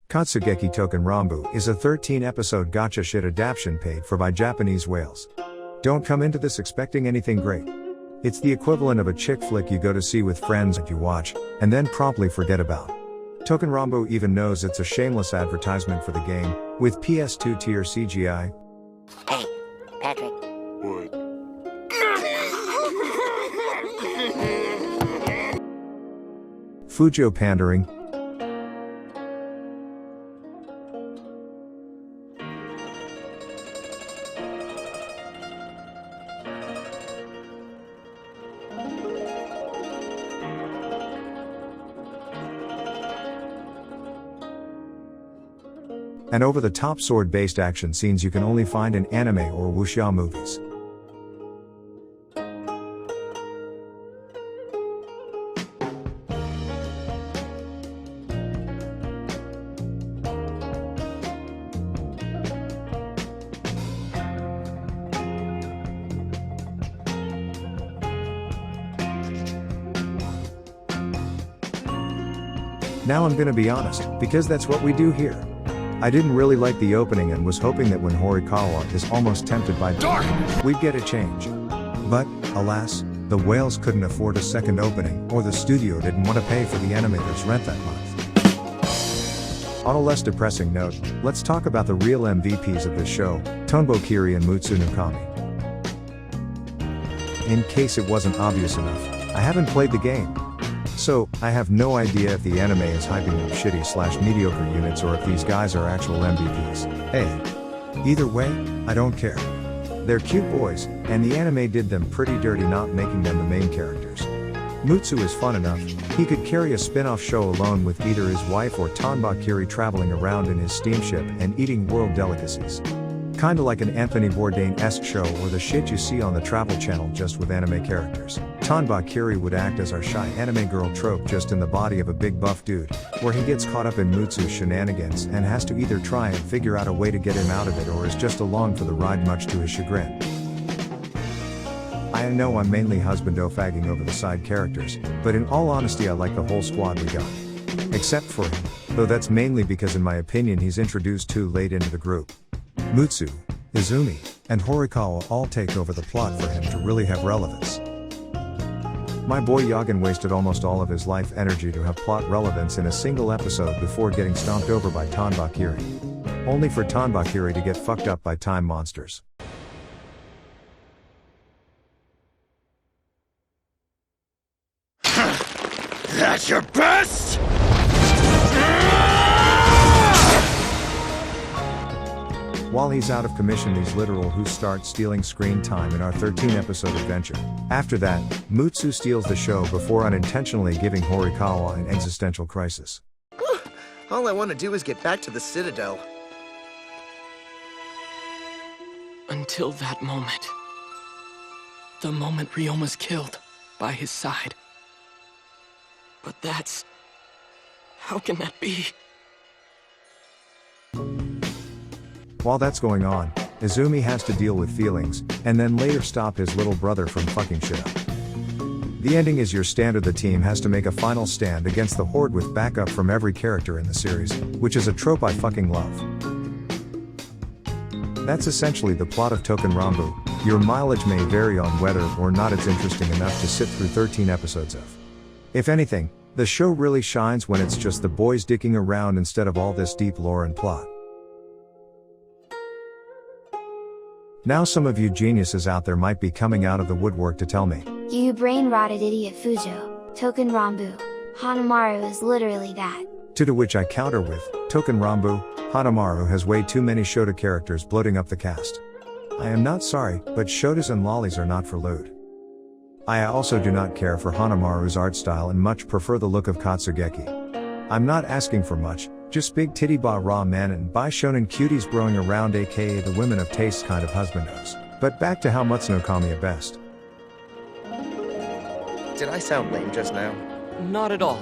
Katsugeki Touken Ranbu is a 13-episode gacha shit adaptation paid for by Japanese whales. Don't come into this expecting anything great. It's the equivalent of a chick flick you go to see with friends and you watch, and then promptly forget about. Touken Ranbu even knows it's a shameless advertisement for the game, with PS2 tier CGI. Hey, Patrick. What? Fujo pandering. And over-the-top sword-based action scenes you can only find in anime or wuxia movies. Now I'm gonna be honest, because that's what we do here. I didn't really like the opening and was hoping that when Horikawa is almost tempted by darkness, we'd get a change. But, alas, the whales couldn't afford a second opening, or the studio didn't want to pay for the animator's rent that month. On a less depressing note, let's talk about the real MVPs of this show, Tonbo Kiri and Mutsu no Kami. In case it wasn't obvious enough, I haven't played the game. So, I have no idea if the anime is hyping up shitty/mediocre units or if these guys are actual MVPs. Hey. Either way, I don't care. They're cute boys, and the anime did them pretty dirty not making them the main characters. Mutsu is fun enough, he could carry a spin-off show alone with either his wife or Tonba Kiri traveling around in his steamship and eating world delicacies. Kinda like an Anthony Bourdain-esque show or the shit you see on the Travel Channel just with anime characters. Tonba Kiri would act as our shy anime girl trope just in the body of a big buff dude, where he gets caught up in Mutsu's shenanigans and has to either try and figure out a way to get him out of it or is just along for the ride much to his chagrin. I know I'm mainly husbando-fagging over the side characters, but in all honesty I like the whole squad we got. Except for him, though that's mainly because in my opinion he's introduced too late into the group. Mutsu, Izumi, and Horikawa all take over the plot for him to really have relevance. My boy Yagen wasted almost all of his life energy to have plot relevance in a single episode before getting stomped over by Tonba Kiri. Only for Tonba Kiri to get fucked up by time monsters. That's your best? While he's out of commission, these literal who start stealing screen time in our 13-episode adventure. After that, Mutsu steals the show before unintentionally giving Horikawa an existential crisis. All I want to do is get back to the Citadel. Until that moment. The moment Ryoma's killed by his side. But that's... how can that be? While that's going on, Izumi has to deal with feelings, and then later stop his little brother from fucking shit up. The ending is your standard: the team has to make a final stand against the Horde with backup from every character in the series, which is a trope I fucking love. That's essentially the plot of Touken Ranbu. Your mileage may vary on whether or not it's interesting enough to sit through 13 episodes of. If anything, the show really shines when it's just the boys dicking around instead of all this deep lore and plot. Now some of you geniuses out there might be coming out of the woodwork to tell me, You brain-rotted idiot Fujo, Touken Ranbu. Hanamaru is literally that. To which I counter with, Touken Ranbu, Hanamaru has way too many Shota characters bloating up the cast. I am not sorry, but Shotas and lollies are not for lewd. I also do not care for Hanamaru's art style and much prefer the look of Katsugeki. I'm not asking for much, just big titty ba raw men and bi shonen cuties growing around, aka the women of taste kind of husbandos. But back to how Mutsu no Kami at best. Did I sound lame just now? Not at all.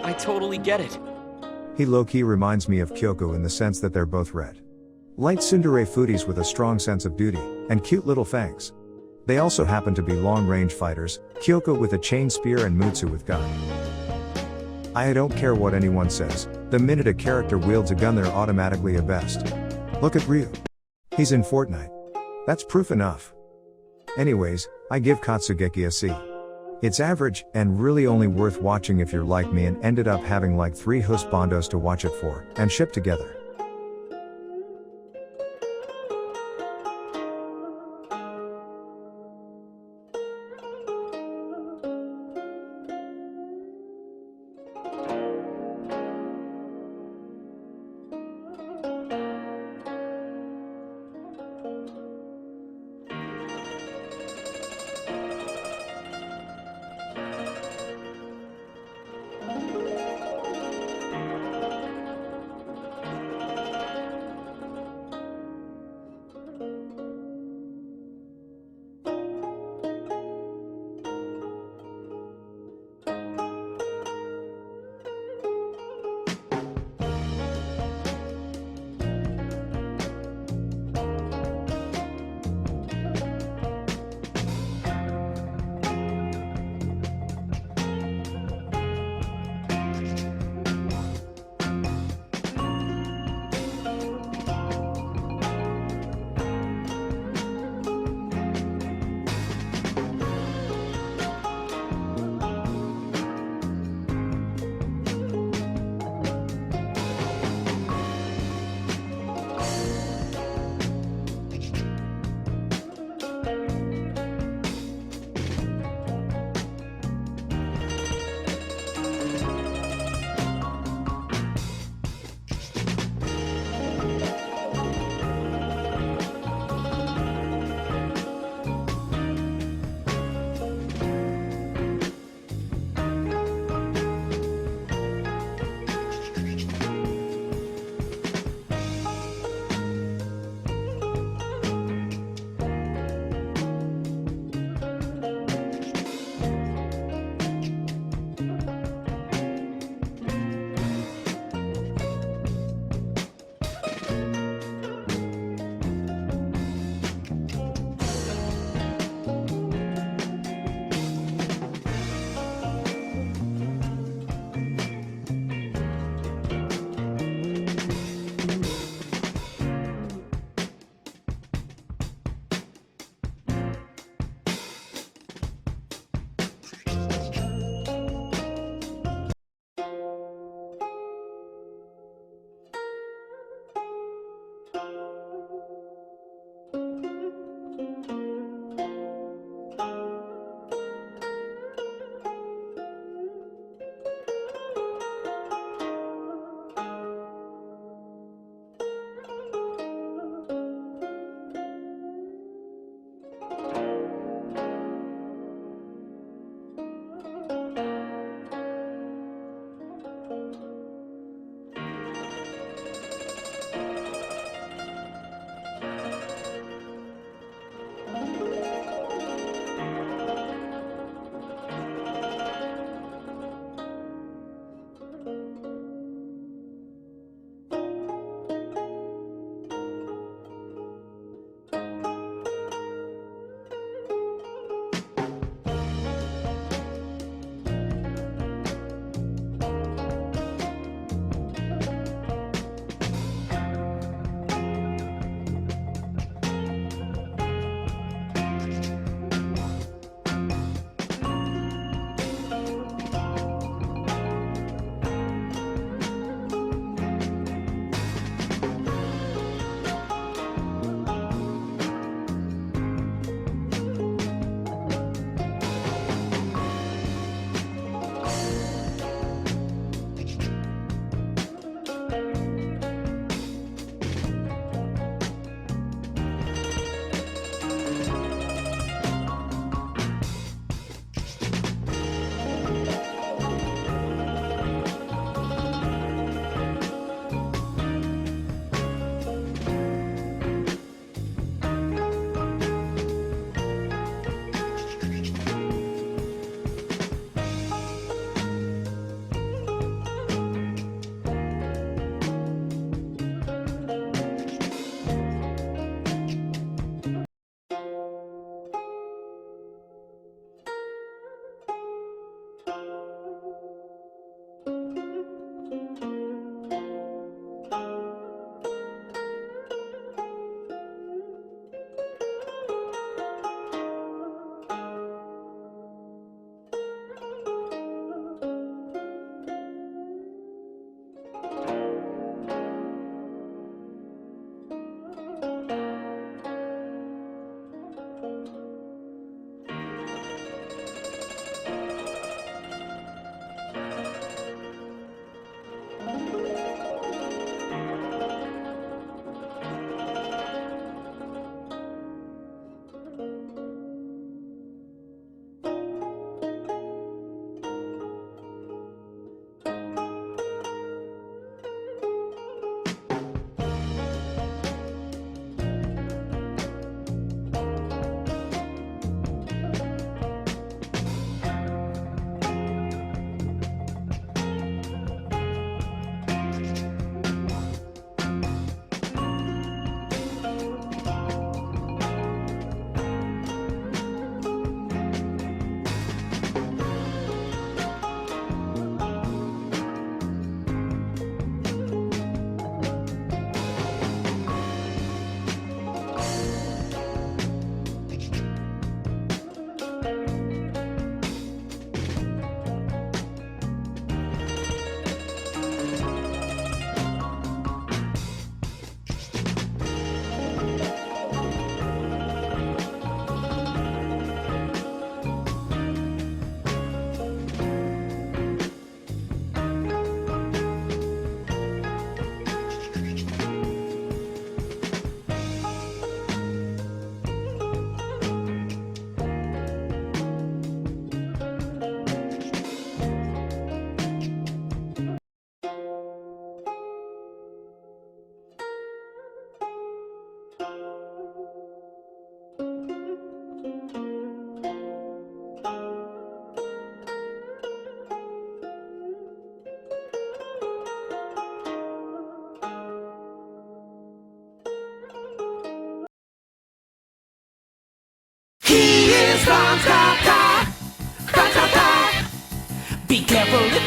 I totally get it. He low-key reminds me of Kyoko in the sense that they're both red. Light tsundere foodies with a strong sense of duty, and cute little fangs. They also happen to be long-range fighters, Kyoko with a chain spear and Mutsu with gun. I don't care what anyone says, The minute a character wields a gun, they're automatically a best. Look at Ryu. He's in Fortnite. That's proof enough. Anyways, I give Katsugeki a C. It's average, and really only worth watching if you're like me and ended up having like 3 husbandos to watch it for, and ship together.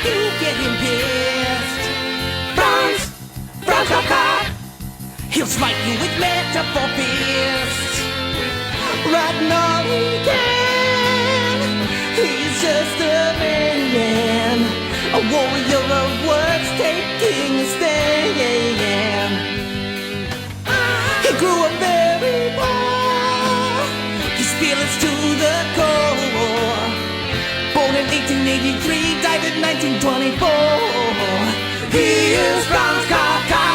you get him pissed. Franz Kafka, he'll smite you with metaphor fists. Right all he can, he's just a man, a warrior of words taking a stand. He grew up very poor, his feelings to the core. Born in 1883, died in 1924. He is Franz Kafka.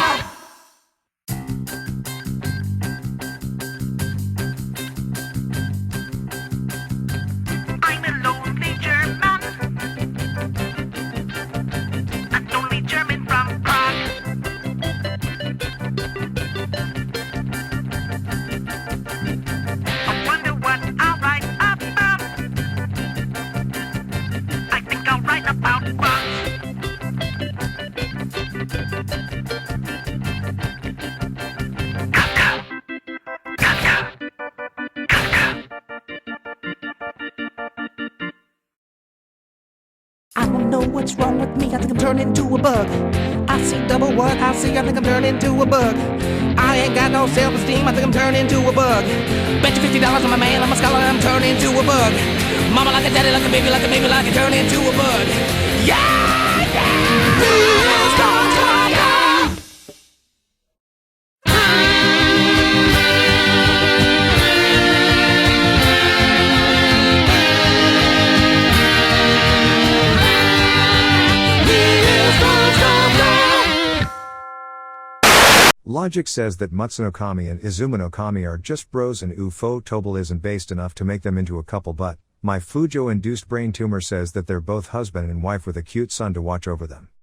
I'm a lonely German, an only German from Prague. I wonder what I'll write about. I think I'll write about bugs. Kafka, Kafka, Kafka. I don't know what's wrong with me, I think I'm turning into a bug. I see double what I see, I think I'm turning into a bug. I ain't got no self-esteem, I think I'm turning into a bug. Bet you $50 on my man, I'm a scholar, I'm turning into a bug. Mama like a daddy, like a baby, like a baby, like a turn into a bug. Yeah, yeah! Franz Kafka! Logic says that Mutsunokami and Izumonokami are just bros and Ufo Tobal isn't based enough to make them into a couple, but my Fujo-induced brain tumor says that they're both husband and wife with a cute son to watch over them.